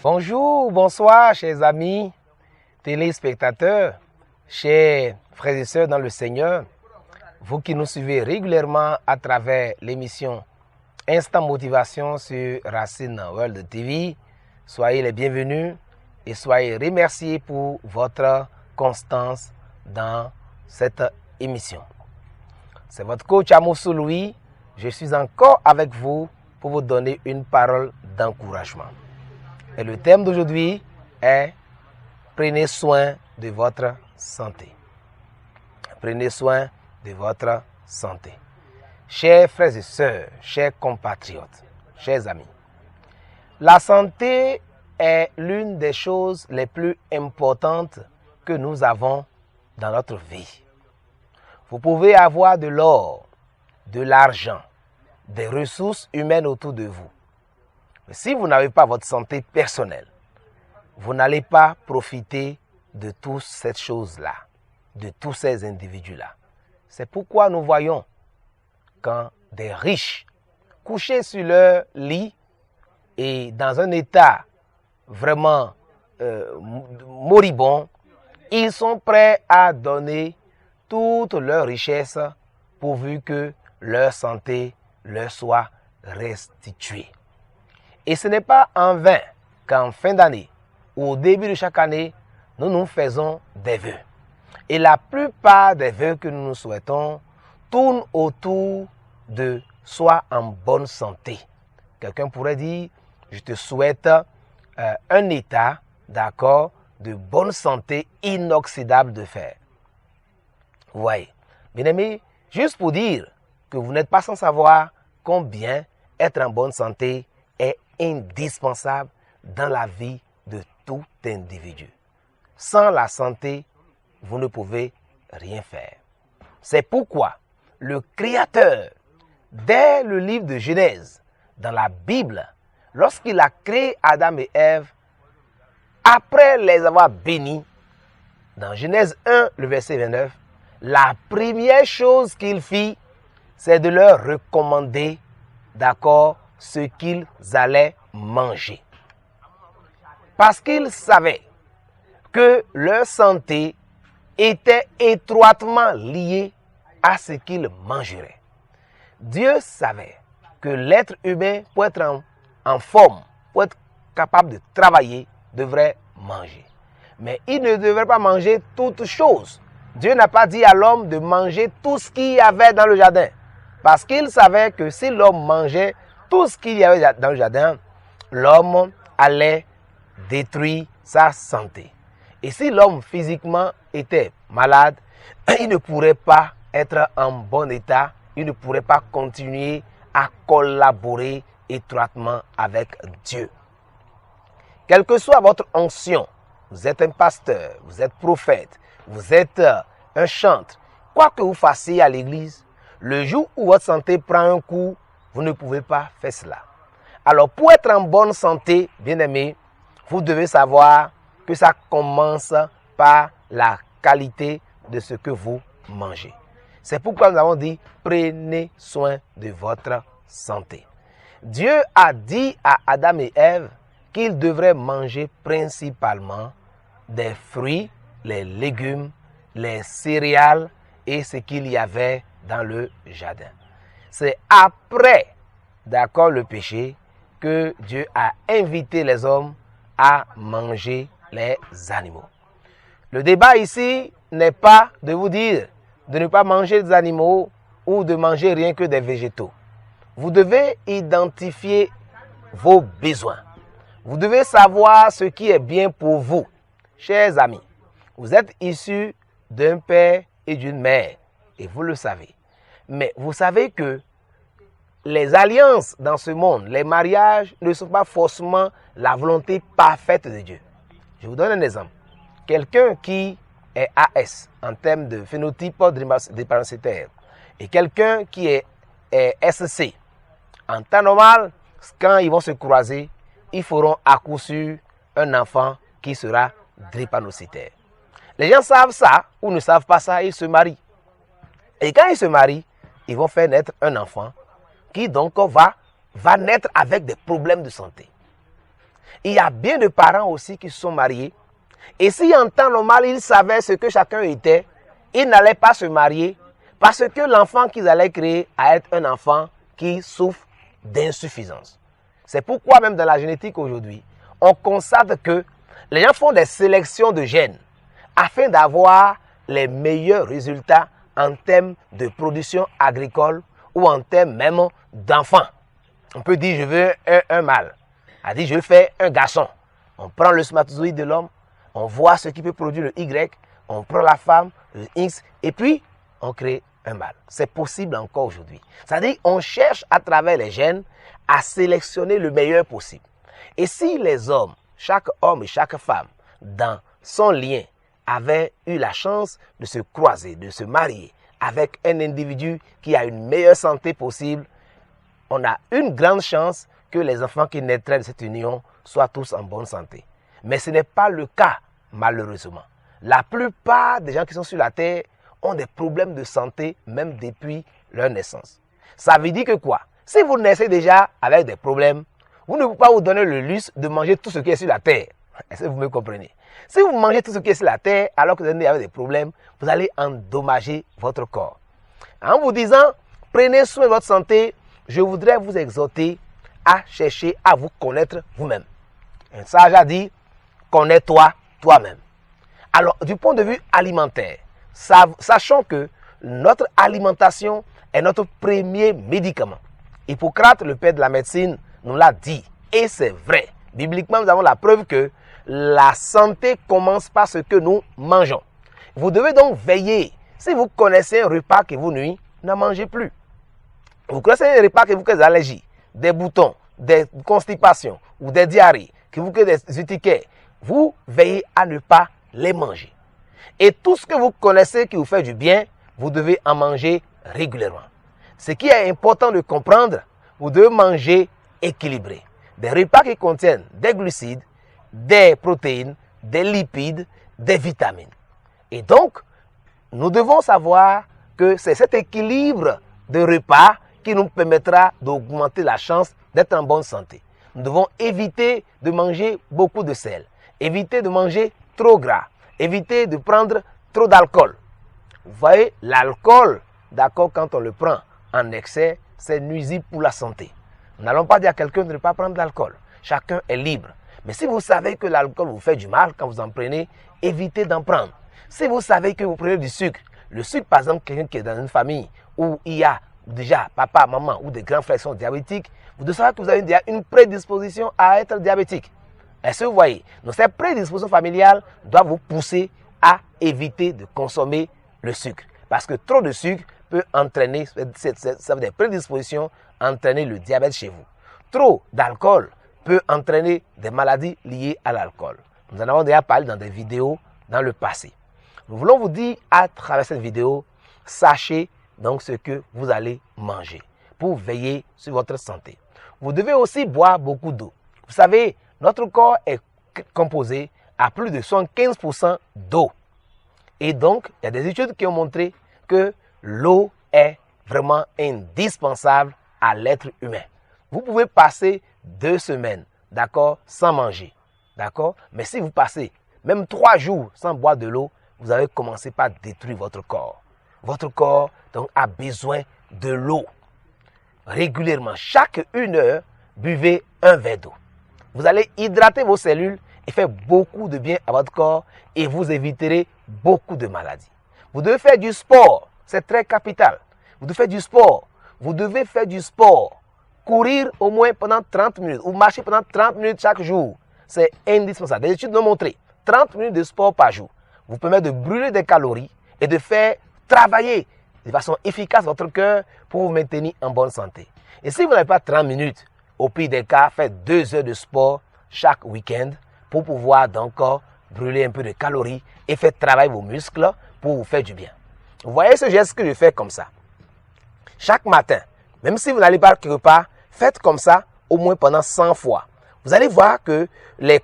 Bonjour, bonsoir, chers amis, téléspectateurs, chers frères et sœurs dans le Seigneur, vous qui nous suivez régulièrement à travers l'émission Instant Motivation sur Racine World TV, soyez les bienvenus et soyez remerciés pour votre constance dans cette émission. C'est votre coach Amoussou Louis, je suis encore avec vous pour vous donner une parole d'encouragement. Et le thème d'aujourd'hui est « Prenez soin de votre santé ». Prenez soin de votre santé. Chers frères et sœurs, chers compatriotes, chers amis, la santé est l'une des choses les plus importantes que nous avons dans notre vie. Vous pouvez avoir de l'or, de l'argent, des ressources humaines autour de vous. Mais si vous n'avez pas votre santé personnelle, vous n'allez pas profiter de toutes ces choses-là, de tous ces individus-là. C'est pourquoi nous voyons quand des riches, couchés sur leur lit et dans un état vraiment moribond, ils sont prêts à donner toute leur richesse pourvu que leur santé leur soit restituée. Et ce n'est pas en vain qu'en fin d'année ou au début de chaque année, nous nous faisons des vœux. Et la plupart des vœux que nous nous souhaitons tournent autour de soit en bonne santé. Quelqu'un pourrait dire, je te souhaite un état, d'accord, de bonne santé inoxydable de fer. Vous voyez, bien aimé, juste pour dire que vous n'êtes pas sans savoir combien être en bonne santé est indispensable dans la vie de tout individu. Sans la santé, vous ne pouvez rien faire. C'est pourquoi le Créateur, dès le livre de Genèse, dans la Bible, lorsqu'il a créé Adam et Ève, après les avoir bénis, dans Genèse 1, le verset 29, la première chose qu'il fit, c'est de leur recommander, d'accord, ce qu'ils allaient manger. Parce qu'ils savaient que leur santé était étroitement liée à ce qu'ils mangeraient. Dieu savait que l'être humain, pour être en forme, pour être capable de travailler, devrait manger. Mais il ne devrait pas manger toutes choses. Dieu n'a pas dit à l'homme de manger tout ce qu'il y avait dans le jardin. Parce qu'il savait que si l'homme mangeait tout ce qu'il y avait dans le jardin, l'homme allait détruire sa santé. Et si l'homme physiquement était malade, il ne pourrait pas être en bon état, il ne pourrait pas continuer à collaborer étroitement avec Dieu. Quelle que soit votre onction, vous êtes un pasteur, vous êtes prophète, vous êtes un chantre, quoi que vous fassiez à l'église, le jour où votre santé prend un coup, vous ne pouvez pas faire cela. Alors, pour être en bonne santé, bien-aimé, vous devez savoir que ça commence par la qualité de ce que vous mangez. C'est pourquoi nous avons dit, prenez soin de votre santé. Dieu a dit à Adam et Ève qu'ils devraient manger principalement des fruits, les légumes, les céréales et ce qu'il y avait dans le jardin. C'est après, d'accord, le péché, que Dieu a invité les hommes à manger les animaux. Le débat ici n'est pas de vous dire de ne pas manger des animaux ou de manger rien que des végétaux. Vous devez identifier vos besoins. Vous devez savoir ce qui est bien pour vous. Chers amis, vous êtes issus d'un père et d'une mère, et vous le savez. Mais vous savez que les alliances dans ce monde, les mariages ne sont pas forcément la volonté parfaite de Dieu. Je vous donne un exemple. Quelqu'un qui est AS en termes de phénotype drépanocytaire et quelqu'un qui est SC, en temps normal, quand ils vont se croiser, ils feront à coup sûr un enfant qui sera drépanocytaire. Les gens savent ça ou ne savent pas ça, ils se marient. Et quand ils se marient, ils vont faire naître un enfant qui donc va naître avec des problèmes de santé. Il y a bien de parents aussi qui se sont mariés. Et si en temps normal, ils savaient ce que chacun était, ils n'allaient pas se marier parce que l'enfant qu'ils allaient créer allait être un enfant qui souffre d'insuffisance. C'est pourquoi même dans la génétique aujourd'hui, on constate que les gens font des sélections de gènes afin d'avoir les meilleurs résultats en termes de production agricole ou en termes même d'enfants. On peut dire je veux un mâle, on dit je fais un garçon. On prend le spermatozoïde de l'homme, on voit ce qui peut produire le Y, on prend la femme, le X, et puis on crée un mâle. C'est possible encore aujourd'hui. C'est-à-dire qu'on cherche à travers les gènes à sélectionner le meilleur possible. Et si les hommes, chaque homme et chaque femme, dans son lien, avaient eu la chance de se croiser, de se marier avec un individu qui a une meilleure santé possible, on a une grande chance que les enfants qui naîtraient de cette union soient tous en bonne santé. Mais ce n'est pas le cas, malheureusement. La plupart des gens qui sont sur la terre ont des problèmes de santé même depuis leur naissance. Ça veut dire que quoi? Si vous naissez déjà avec des problèmes, vous ne pouvez pas vous donner le luxe de manger tout ce qui est sur la terre. Est-ce que vous me comprenez? Si vous mangez tout ce qui est sur la terre alors que vous êtes né avec des problèmes, vous allez endommager votre corps. En vous disant, prenez soin de votre santé, je voudrais vous exhorter à chercher à vous connaître vous-même. Un sage a dit, connais-toi toi-même. Alors, du point de vue alimentaire, sachons que notre alimentation est notre premier médicament. Hippocrate, le père de la médecine, nous l'a dit. Et c'est vrai. Bibliquement, nous avons la preuve que la santé commence par ce que nous mangeons. Vous devez donc veiller. Si vous connaissez un repas qui vous nuit, n'en mangez plus. Vous connaissez un repas qui vous crée des allergies, des boutons, des constipations ou des diarrhées, qui vous crée des urticaires, vous veillez à ne pas les manger. Et tout ce que vous connaissez qui vous fait du bien, vous devez en manger régulièrement. Ce qui est important de comprendre, vous devez manger équilibré. Des repas qui contiennent des glucides, des protéines, des lipides, des vitamines. Et donc, nous devons savoir que c'est cet équilibre de repas qui nous permettra d'augmenter la chance d'être en bonne santé. Nous devons éviter de manger beaucoup de sel, éviter de manger trop gras, éviter de prendre trop d'alcool. Vous voyez, l'alcool, d'accord, quand on le prend en excès, c'est nuisible pour la santé. Nous n'allons pas dire à quelqu'un de ne pas prendre d'alcool. Chacun est libre. Mais si vous savez que l'alcool vous fait du mal quand vous en prenez, évitez d'en prendre. Si vous savez que vous prenez du sucre, le sucre, par exemple, quelqu'un qui est dans une famille où il y a déjà papa, maman ou des grands frères qui sont diabétiques, vous devez savoir que vous avez déjà une prédisposition à être diabétique. Est-ce que vous voyez? Donc, cette prédisposition familiale doit vous pousser à éviter de consommer le sucre. Parce que trop de sucre peut entraîner, ça veut dire prédisposition, entraîner le diabète chez vous. Trop d'alcool peut entraîner des maladies liées à l'alcool. Nous en avons déjà parlé dans des vidéos dans le passé. Nous voulons vous dire à travers cette vidéo, sachez donc ce que vous allez manger pour veiller sur votre santé. Vous devez aussi boire beaucoup d'eau. Vous savez, notre corps est composé à plus de 75% d'eau. Et donc, il y a des études qui ont montré que l'eau est vraiment indispensable à l'être humain. Vous pouvez passer 2 semaines, d'accord, sans manger, d'accord? Mais si vous passez même 3 jours sans boire de l'eau, vous avez commencé par détruire votre corps. Votre corps donc a besoin de l'eau. Régulièrement, chaque 1 heure, buvez un verre d'eau. Vous allez hydrater vos cellules et faire beaucoup de bien à votre corps et vous éviterez beaucoup de maladies. Vous devez faire du sport, c'est très capital. Vous devez faire du sport. Vous devez faire du sport. Courir au moins pendant 30 minutes ou marcher pendant 30 minutes chaque jour. C'est indispensable. Des études l'ont montré. 30 minutes de sport par jour vous permet de brûler des calories et de faire travailler de façon efficace votre cœur pour vous maintenir en bonne santé. Et si vous n'avez pas 30 minutes, au pire des cas, faites 2 heures de sport chaque week-end pour pouvoir donc brûler un peu de calories et faire travailler vos muscles pour vous faire du bien. Vous voyez ce geste que je fais comme ça. Chaque matin, même si vous n'allez pas quelque part, faites comme ça au moins pendant 100 fois. Vous allez voir que les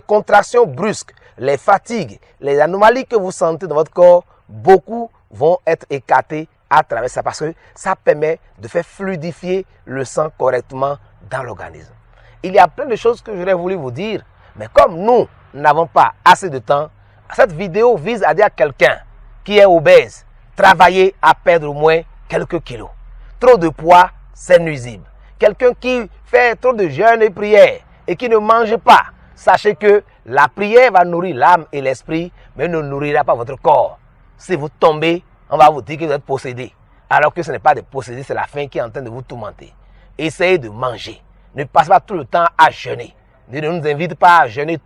contractions brusques, les fatigues, les anomalies que vous sentez dans votre corps, beaucoup vont être écartées à travers ça parce que ça permet de faire fluidifier le sang correctement dans l'organisme. il y a plein de choses que j'aurais voulu vous dire. Mais comme nous n'avons pas assez de temps, cette vidéo vise à dire à quelqu'un qui est obèse, travailler à perdre au moins quelques kilos. Trop de poids, c'est nuisible. Quelqu'un qui fait trop de jeûnes et prières et qui ne mange pas, sachez que la prière va nourrir l'âme et l'esprit, mais ne nourrira pas votre corps. Si vous tombez, on va vous dire que vous êtes possédé. Alors que ce n'est pas de posséder, c'est la faim qui est en train de vous tourmenter. Essayez de manger. Ne passez pas tout le temps à jeûner. Dieu ne nous invite pas à jeûner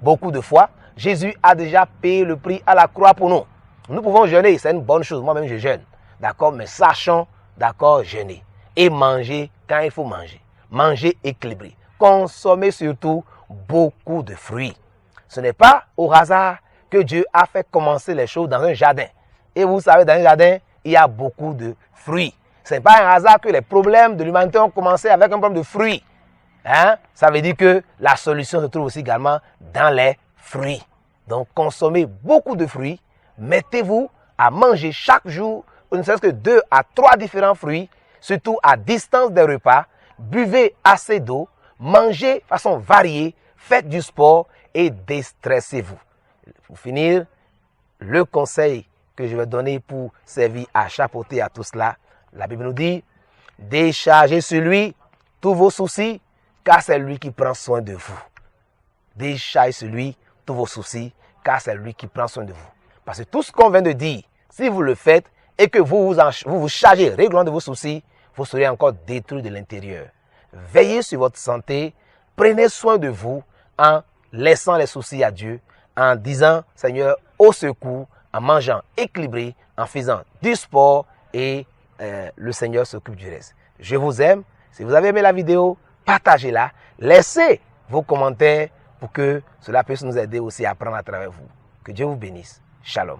beaucoup de fois. Jésus a déjà payé le prix à la croix pour nous. Nous pouvons jeûner, c'est une bonne chose. Moi-même, je jeûne. D'accord? Mais sachons, d'accord, jeûner. Et manger quand il faut manger. Manger équilibré. Consommez surtout beaucoup de fruits. Ce n'est pas au hasard que Dieu a fait commencer les choses dans un jardin. Et vous savez, dans un jardin, il y a beaucoup de fruits. Ce n'est pas un hasard que les problèmes de l'humanité ont commencé avec un problème de fruits. Hein? Ça veut dire que la solution se trouve aussi également dans les fruits. Donc, consommez beaucoup de fruits. Mettez-vous à manger chaque jour, ne serait-ce que 2 à 3 différents fruits, surtout à distance des repas. Buvez assez d'eau, mangez de façon variée, faites du sport et déstressez-vous. Pour finir, le conseil que je vais donner pour servir à chapeauter à tout cela, la Bible nous dit, déchargez sur lui tous vos soucis, car c'est lui qui prend soin de vous. Déchargez sur lui tous vos soucis, car c'est lui qui prend soin de vous. Parce que tout ce qu'on vient de dire, si vous le faites et que vous vous chargez régulièrement de vos soucis, vous serez encore détruit de l'intérieur. Veillez sur votre santé, prenez soin de vous en laissant les soucis à Dieu, en disant Seigneur, au secours, en mangeant équilibré, en faisant du sport et le Seigneur s'occupe du reste. Je vous aime. Si vous avez aimé la vidéo, partagez-la. Laissez vos commentaires pour que cela puisse nous aider aussi à apprendre à travers vous. Que Dieu vous bénisse. Shalom.